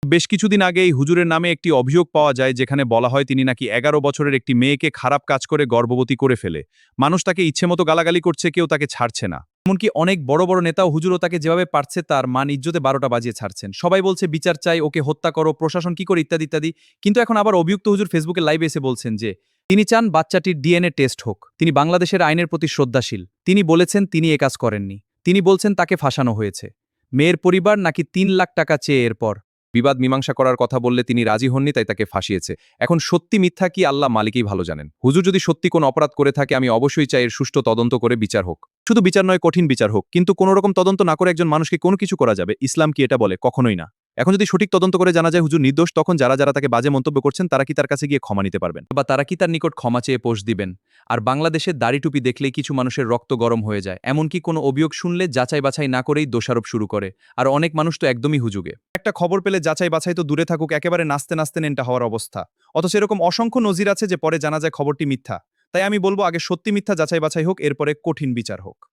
বেশ কিছুদিন আগেই হুজুরের নামে একটি অভিযোগ পাওয়া যায় যেখানে বলা হয় তিনি নাকি ১১ বছরের একটি মেয়েকে খারাপ কাজ করে গর্ভবতী করে ফেলে। মানুষ তাকে ইচ্ছেমতো গালাগালি করছে, কেউ তাকে ছাড়ছে না। এমনকি অনেক বড় বড় নেতা ও হুজুরও তাকে যেভাবে পারছে তার মান ইজ্জতে ১২টা বাজিয়ে ছাড়ছেন। সবাই বলছে বিচার চাই, ওকে হত্যা করো, প্রশাসন কি করে ইত্যাদি ইত্যাদি। কিন্তু এখন আবার অভিযুক্ত হুজুর ফেসবুকে লাইভে এসে বলছেন যে তিনি চান বাচ্চাটির ডিএনএ টেস্ট হোক। তিনি বাংলাদেশের আইনের প্রতি শ্রদ্ধাশীল। তিনি বলেছেন তিনি এ কাজ করেননি। তিনি বলছেন তাকে ফাঁসানো হয়েছে। মেয়ের পরিবার নাকি ৩ লাখ টাকা চেয়ে এরপর বিবাদ মীমাংসা করার কথা বললে তিনি রাজি হননি, তাই তাকে ফাঁসিয়েছে। এখন সত্যি মিথ্যা কি আল্লাহ মালিকই ভালো জানেন। হুজুর যদি সত্যি কোনো অপরাধ করে থাকে আমি অবশ্যই চাই এর সুষ্ঠু তদন্ত করে বিচার হোক। শুধু বিচার নয়, কঠিন বিচার হোক। কিন্তু কোনো রকম তদন্ত না করে একজন মানুষকে কোনো কিছু করা যাবে? ইসলাম কি এটা বলে? কখনোই না। এখন যদি সঠিক তদন্ত করে জানা যায় হুজুর নির্দোষ, তখন যারা যারা তাকে বাজে মন্তব্য করছেন তারা কি তার কাছে গিয়ে ক্ষমা নিতে পারবেন? বা তারা কি তার নিকট ক্ষমা চেয়ে পোষ দিবেন? আর বাংলাদেশের দাড়ি টুপি দেখলেই কিছু মানুষের রক্ত গরম হয়ে যায়। এমনকি কোনো অভিযোগ শুনলে যাচাই বাছাই না করেই দোষারোপ শুরু করে। আর অনেক মানুষ তো একদমই হুজুগে। একটা খবর পেলে যাচাই বাছাই তো দূরে থাকুক, একেবারে নাচতে নাচতে নেনটা হওয়ার অবস্থা। অথচ এরকম অসংখ্য নজির আছে যে পরে জানা যায় খবরটি মিথ্যা। তাই আমি বলবো আগে সত্যি মিথ্যা যাচাই বাছাই হোক, এরপরে কঠিন বিচার হোক।